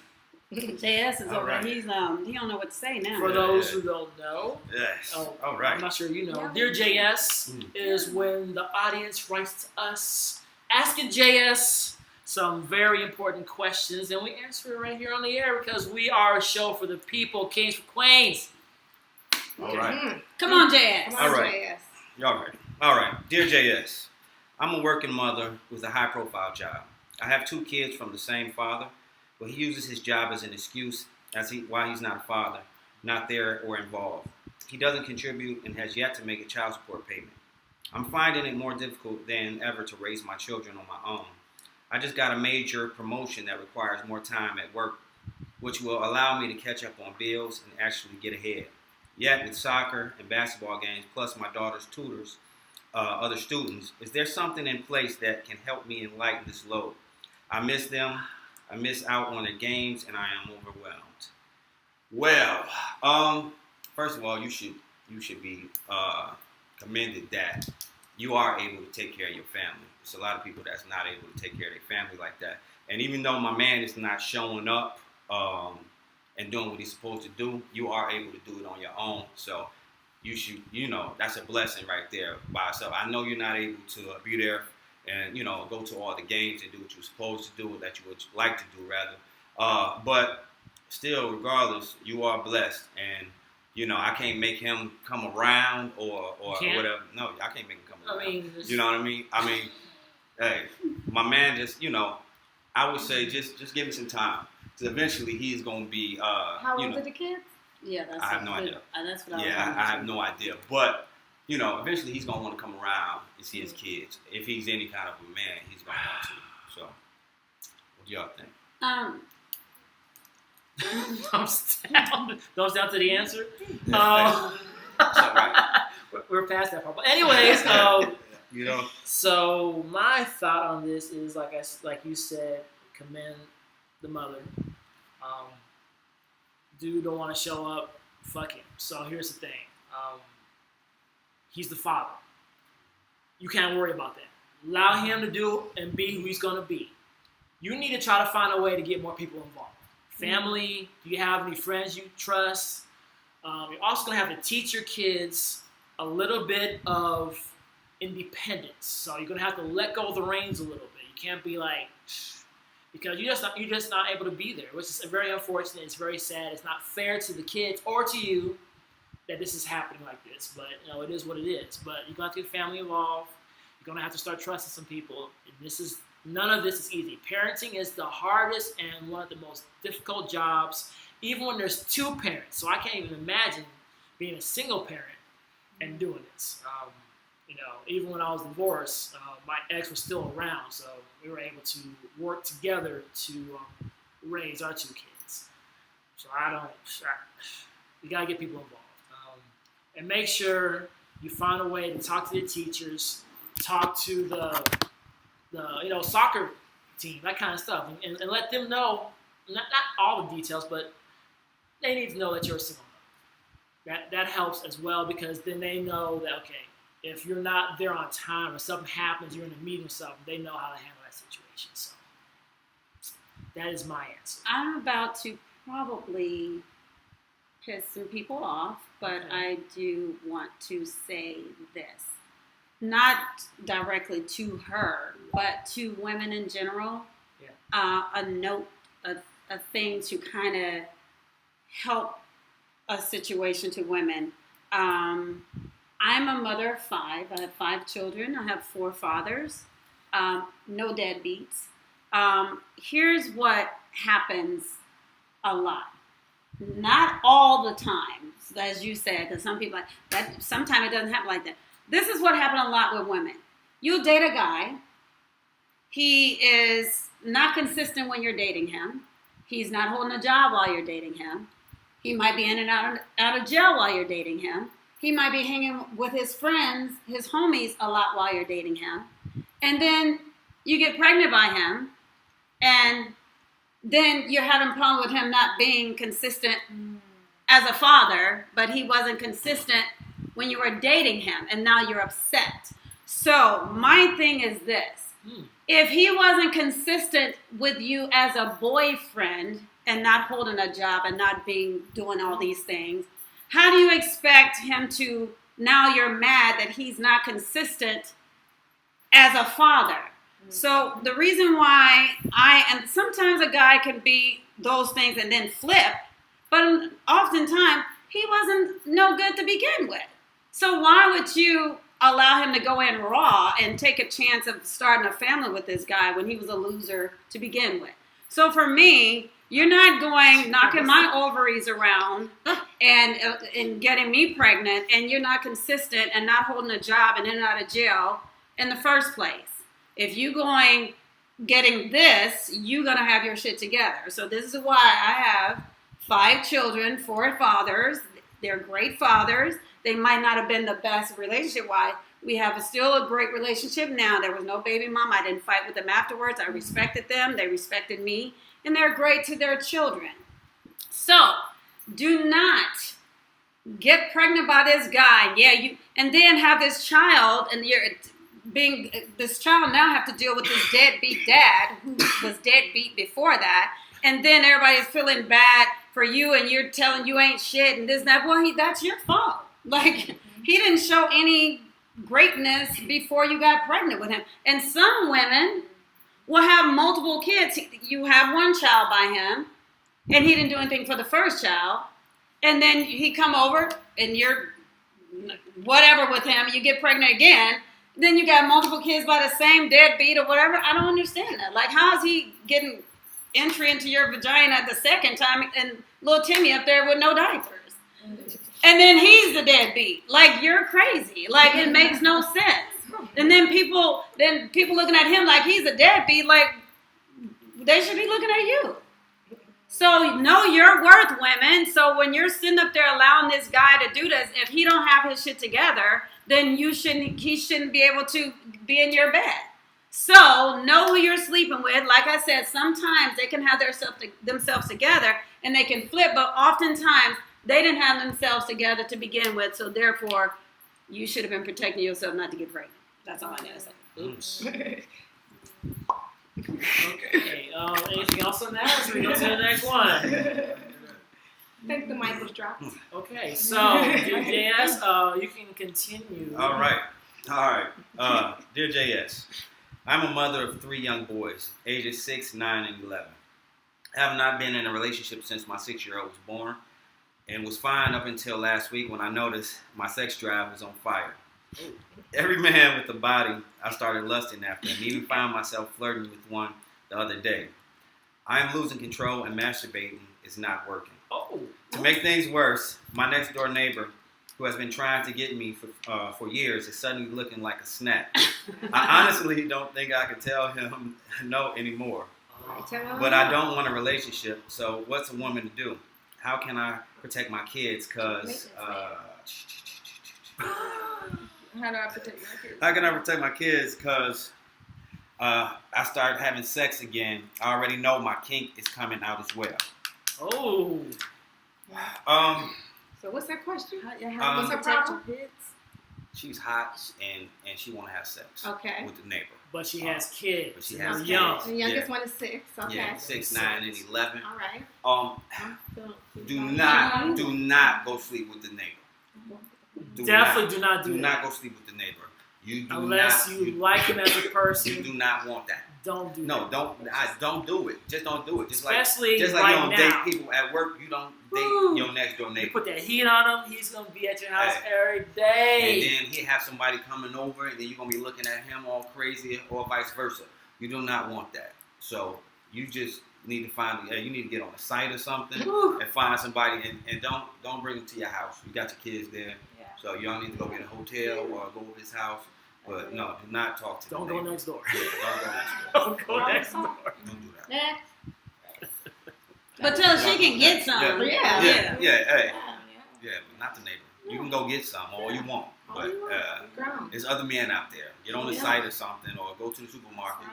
JS is All over. right. He's he don't know what to say now. For those who don't know, Yes. oh, All I'm right. not sure you know. Yeah. Dear JS is when the audience writes to us asking JS some very important questions, and we answer it right here on the air because we are a show for the people, kings for queens. All right. Come on, JS. Come All on, right. JS. Y'all ready? All right. Dear JS, I'm a working mother with a high-profile job. I have 2 kids from the same father, but he uses his job as an excuse why he's not a father, not there or involved. He doesn't contribute and has yet to make a child support payment. I'm finding it more difficult than ever to raise my children on my own. I just got a major promotion that requires more time at work, which will allow me to catch up on bills and actually get ahead. Yet with soccer and basketball games, plus my daughter's tutors, other students, is there something in place that can help me lighten this load? I miss them. I miss out on their games, and I am overwhelmed. Well, first of all, you should be commended that you are able to take care of your family. There's a lot of people that's not able to take care of their family like that. And even though my man is not showing up and doing what he's supposed to do, you are able to do it on your own. So you should, that's a blessing right there by itself. I know you're not able to be there and, go to all the games and do what you're supposed to do, that you would like to do rather. But still, regardless, you are blessed. And, I can't make him come around or whatever. No, I can't make him come around. I mean, You know what I mean? I mean, hey, my man just, I would say just give me some time. So eventually he's going to be, How old are the kids? Yeah, that's I have no idea. That's what I was Yeah, wondering. I have no idea. But, eventually he's going to want to come around and see his kids. If he's any kind of a man, he's going to want to. So, what do y'all think? Thumbs down to the answer. That's all right. We're past that part. But anyways, so my thought on this is like you said, commend the mother. Dude don't want to show up. Fuck him. So here's the thing. He's the father. You can't worry about that. Allow him to do and be who he's going to be. You need to try to find a way to get more people involved. Family, do you have any friends you trust? You're also going to have to teach your kids a little bit of independence. So you're going to have to let go of the reins a little bit. You can't be like, because you're just not able to be there, which is very unfortunate. It's very sad. It's not fair to the kids or to you that this is happening like this. But it is what it is. But you're going to have to get family involved. You're going to have to start trusting some people. None of this is easy. Parenting is the hardest and one of the most difficult jobs, even when there's 2 parents. So I can't even imagine being a single parent and doing this. Even when I was divorced, my ex was still around, so we were able to work together to raise our 2 kids. So you gotta get people involved, and make sure you find a way to talk to the teachers, talk to the soccer team, that kind of stuff, and let them know, not all the details, but they need to know that you're a single mother. That helps as well, because then they know that, okay, if you're not there on time or something happens, you're in a meeting or something, they know how to handle that situation. So that is my answer. I'm about to probably piss some people off, but Okay. I do want to say this. Not directly to her, but to women in general. Yeah. A note, a thing to kind of help a situation to women. I'm a mother of 5. I have 5 children. I have 4 fathers. No deadbeats. Here's what happens a lot. Not all the time, as you said, because some people, sometimes it doesn't happen like that. This is what happened a lot with women. You'll date a guy. He is not consistent when you're dating him. He's not holding a job while you're dating him. He might be in and out of jail while you're dating him. He might be hanging with his friends, his homies, a lot while you're dating him. And then you get pregnant by him, and then you're having a problem with him not being consistent as a father, but he wasn't consistent when you were dating him, and now you're upset. So my thing is this. If he wasn't consistent with you as a boyfriend and not holding a job and not doing all these things, how do you expect him to, now you're mad that he's not consistent as a father? So the reason why and sometimes a guy can be those things and then flip, but oftentimes he wasn't no good to begin with. So why would you allow him to go in raw and take a chance of starting a family with this guy when he was a loser to begin with? So for me, you're not going knocking my ovaries around and getting me pregnant, and you're not consistent and not holding a job and in and out of jail in the first place. If you going getting this, you're going to have your shit together. So this is why I have 5 children, 4 fathers. They're great fathers. They might not have been the best relationship-wise. We have still a great relationship now. There was no baby mama. I didn't fight with them afterwards. I respected them. They respected me. And they're great to their children. So do not get pregnant by this guy. And then have this child, and this child now have to deal with this deadbeat dad who was deadbeat before that, and then everybody's feeling bad for you, and you're telling you ain't shit and this and that. Well, that's your fault. Like, he didn't show any greatness before you got pregnant with him. And some women will have multiple kids. You have one child by him, and he didn't do anything for the first child, and then he come over, and you're whatever with him, you get pregnant again. Then you got multiple kids by the same deadbeat or whatever. I don't understand that. Like, how is he getting entry into your vagina the second time and little Timmy up there with no diapers? And then he's the deadbeat. Like, you're crazy. Like, it makes no sense. And then people looking at him like he's a deadbeat, like, they should be looking at you. So know your worth, women. So when you're sitting up there allowing this guy to do this, if he don't have his shit together, then he shouldn't be able to be in your bed. So know who you're sleeping with. Like I said, sometimes they can have themselves together and they can flip, but oftentimes they didn't have themselves together to begin with. So therefore, you should have been protecting yourself not to get pregnant. That's all I gotta say. Oops. Okay. Anything else on that? So we go to the next one. I think the mic was dropped. Okay, so dear JS, you can continue. All right. Dear JS, I'm a mother of 3 young boys, ages 6, 9, and 11. I have not been in a relationship since my 6-year-old was born, and was fine up until last week when I noticed my sex drive was on fire. Every man with a body, I started lusting after, and even found myself flirting with one the other day. I am losing control, and masturbating is not working. To make things worse, my next door neighbor, who has been trying to get me for years, is suddenly looking like a snack. I honestly don't think I can tell him no anymore. But I don't want a relationship, so what's a woman to do? How can I protect my kids? Because How do I protect my kids? how can I protect my kids? Because I started having sex again. I already know my kink is coming out as well. Oh. So what's that question? How What's do her you protect problem? your kids? She's hot and she want to have sex Okay. with the neighbor. But she has kids. But she They're has young. kids. The youngest Yeah. one is 6. Okay. Yeah, 6, 9, and 11. All right. Do not go sleep with the neighbor. Definitely do not Do not go sleep with the neighbor. You do Unless not, you like him as a person. You do not want that. Don't do No, that. don't do it. Just don't do it. Especially just right you don't now. date people at work. You don't date your next door You neighbor. put that heat on him, he's going to be at your house Hey. every And day. then he have somebody coming over, and then you're gonna be looking at him all crazy, or vice versa. You do not want that. So you just need to find. You need to get on a site or something and find somebody, and don't bring them to your house. You got your kids there, so y'all need to go get a hotel or go over his house. But no, do not talk to. Don't go next door. Yeah, don't go next door. Don't go next door. Don't do that. Next. But till she can get some. Yeah. Hey. Yeah. Yeah, but not the neighbor. You can go get some all you want, but there's other men out there. Get on the site or something, or go to the supermarket.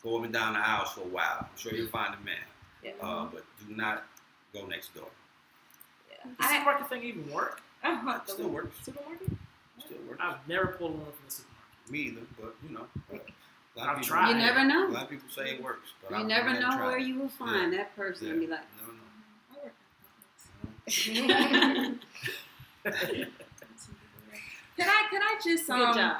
Go up and down the aisles for a while. I'm sure you'll find a man. Yeah. But do not go next door. Does the supermarket thing even work? It still works. Supermarket? Still works. I've never pulled one from the supermarket. Me either, but you know. A lot I've of people, tried. You never A know. lot of people say it works, but You I've never know tried where it. you will find that person and be like, Could I just good job.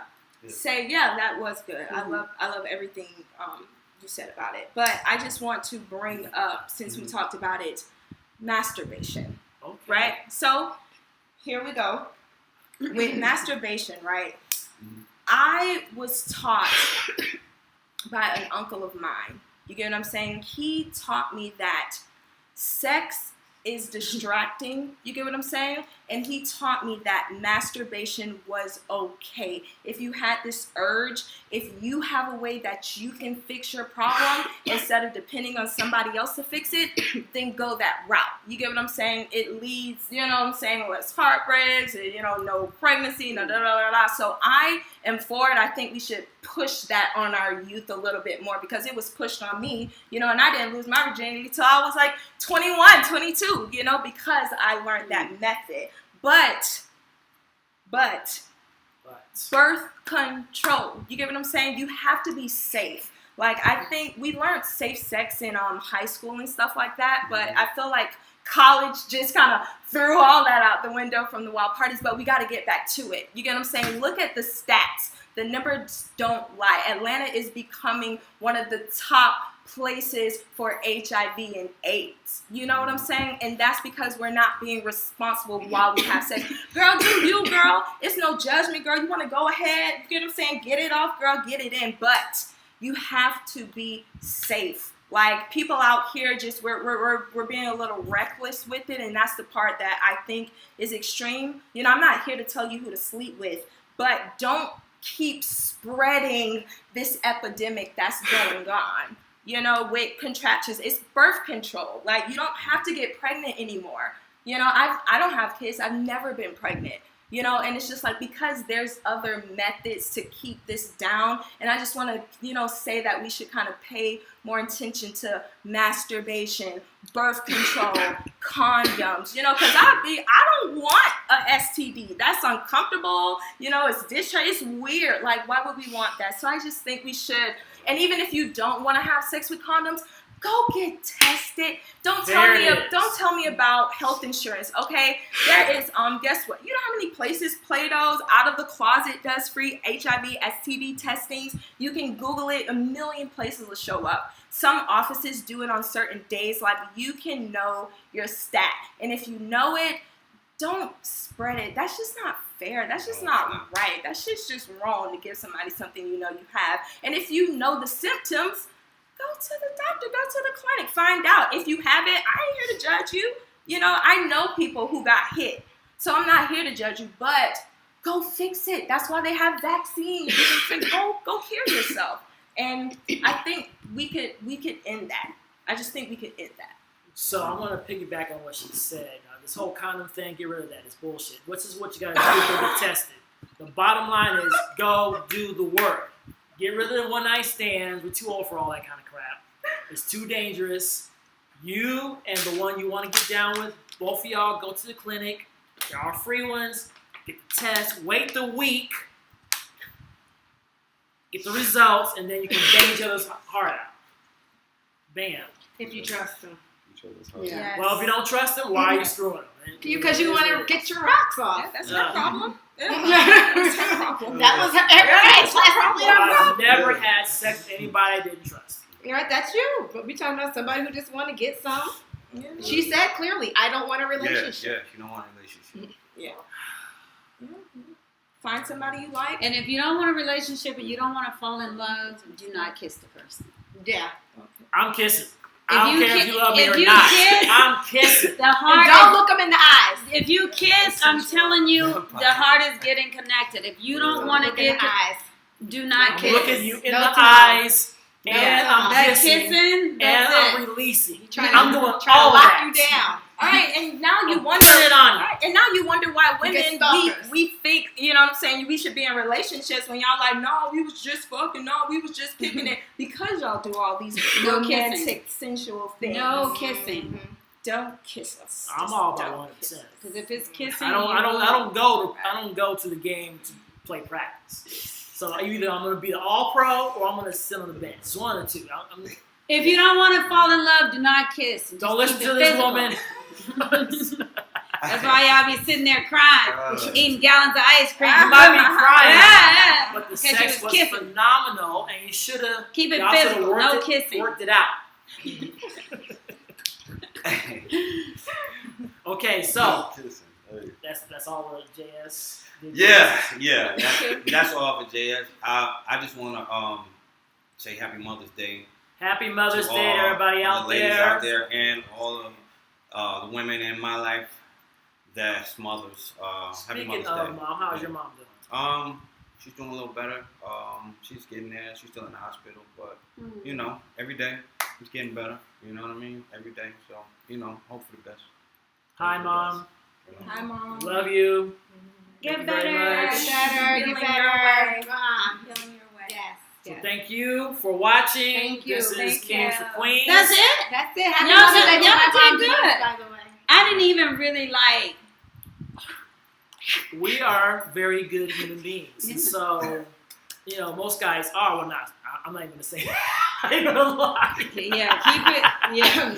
say that was good. I love everything you said about it. But I just want to bring up, since we talked about it, masturbation. Okay. Right? So here we go. With masturbation, right? I was taught by an uncle of mine. You get what I'm saying? He taught me that sex is distracting. You get what I'm saying? And he taught me that masturbation was okay. If you had this urge, if you have a way that you can fix your problem instead of depending on somebody else to fix it, then go that route. You get what I'm saying? It leads, you know what I'm saying, less heartbreaks, no pregnancy, no da da da da. So I am for it. I think we should push that on our youth a little bit more because it was pushed on me, and I didn't lose my virginity till I was like 21, 22, because I learned that method. But birth control, you get what I'm saying? You have to be safe. Like, I think we learned safe sex in high school and stuff like that, but I feel like college just kind of threw all that out the window from the wild parties, but we got to get back to it. You get what I'm saying? Look at the stats. The numbers don't lie. Atlanta is becoming one of the top places for HIV and AIDS. You know what I'm saying? And that's because we're not being responsible while we have sex. Girl, do you, girl. It's no judgment, girl. You want to go ahead, you get what I'm saying? Get it off, girl. Get it in. But you have to be safe. Like, people out here just, we're being a little reckless with it, and that's the part that I think is extreme. I'm not here to tell you who to sleep with, but don't keep spreading this epidemic that's going on. With contractions, it's birth control. Like, you don't have to get pregnant anymore. I don't have kids. I've never been pregnant. And it's just like, because there's other methods to keep this down. And I just want to, say that we should kind of pay more attention to masturbation, birth control, condoms, because I don't want a STD. That's uncomfortable. It's discharge. It's weird. Like, why would we want that? So I just think we should. And even if you don't want to have sex with condoms, go get tested. Don't tell me about health insurance, okay? There is, guess what? You know how many places Plato's Out of the Closet does free HIV, STD testings? You can Google it. A million places will show up. Some offices do it on certain days. Like, you can know your stat. And if you know it, don't spread it. That's just not fair. That's just not right. That shit's just wrong to give somebody something you have. And if you know the symptoms, go to the doctor, go to the clinic, find out. If you have it, I ain't here to judge you. I know people who got hit, so I'm not here to judge you, but go fix it. That's why they have vaccines. Go cure yourself. And I think we could end that. I just think we could end that. So I want to piggyback on what she said. This whole condom thing, get rid of that. It's bullshit. This is what you got to do to get tested. The bottom line is go do the work. Get rid of the one night stands. We're too old for all that kind of crap. It's too dangerous. You and the one you want to get down with, both of y'all go to the clinic. There are free ones. Get the test. Wait the week. Get the results, and then you can bang each other's heart out. Bam. If you trust them. Yeah. Yes. Well, if you don't trust them, why are you screwing them? Because you want to get your rocks off. Yeah, that's her problem. Yeah. That was everybody's last I've never had sex with anybody I didn't trust. All right, that's you. But we're talking about somebody who just want to get some. She said clearly, I don't want a relationship. Yeah, you don't want a relationship. Yeah. Find somebody you like. And if you don't want a relationship and you don't want to fall in love, do not kiss the person. Yeah. I'm kissing. I don't care if you love me if or you not. kiss- I'm kissing. The And heart. don't look them in the eyes. If you kiss, I'm telling you, the heart is getting connected. If you don't want to Look in get, the eyes. do not I'm kiss. looking you in No the tongue. eyes, No and tongue. I'm That kissing, kissing, and that's I'm it. releasing. Trying I'm to, doing trying all to lock that. you down. All right, and now you I'm wonder. putting it on you. Right, and now you wonder why You get women stalkers. we think, you know what I'm saying, we should be in relationships when y'all like, no, we was just fucking, no, we was just kicking it, because y'all do all these No romantic, kissing. sensual things. No kissing. Don't kiss us. I'm Just all don't about kiss 100%. us. Because if it's kissing, I don't go to the game to play practice. So either I'm gonna be the all pro or I'm gonna sit on the bench. It's one of the two. if you don't want to fall in love, do not kiss. Just Don't listen keep to it this physical. woman. That's why y'all be sitting there crying, eating gallons of ice cream. You might be crying, Yeah. but the 'Cause you sex was kissing. phenomenal, and you should have Keep it physical, no kissing. worked it out. Okay, so that's all the JS. Yeah. That's all for JS. I just want to say Happy Mother's Day Happy Mother's to Day to all everybody the out ladies there. out there, and all of the women in my life that's mothers. Happy Speaking Mother's of Day. mom, how's your mom doing? She's doing a little better. She's getting there. She's still in the hospital, but you know, every day it's getting better. You know what I mean? Every day. So you know, hope for the best. Hi, Hope for the Mom. best, you know? Hi, Mom. Love you. Get Thank you very better. much. Get better. Feeling Get your better. way. Come on. Feeling your way. Yes. So yes. thank you for watching. Thank you. This is Thank Kings you. for Queens. That's it. That's it. Happy Y'all Mother's did- Day to y'all my did mom, good. Denise, by the way. I didn't even really like. We are very good human beings. And so, you know, most guys are. Well, not. I'm not even going to say that. I ain't going to lie. Yeah, keep it. Yeah.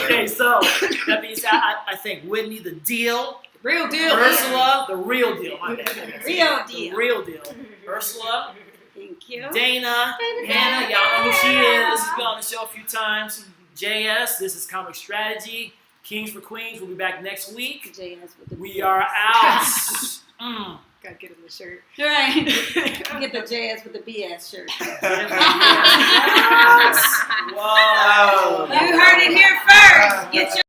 Okay, so that being said, I think Whitney, the deal. Real deal. Ursula, the real deal. My bad. Real The deal. real deal. Ursula, Thank you. Dana, Hannah, y'all know who she is. She's been on the show a few times. JS, this is Comic Strategy. Kings for Queens. We'll be back next week. JS with the We are out. Gotta get him the shirt. Right. Get the JS with the BS shirt. Whoa. You heard it here first. Get your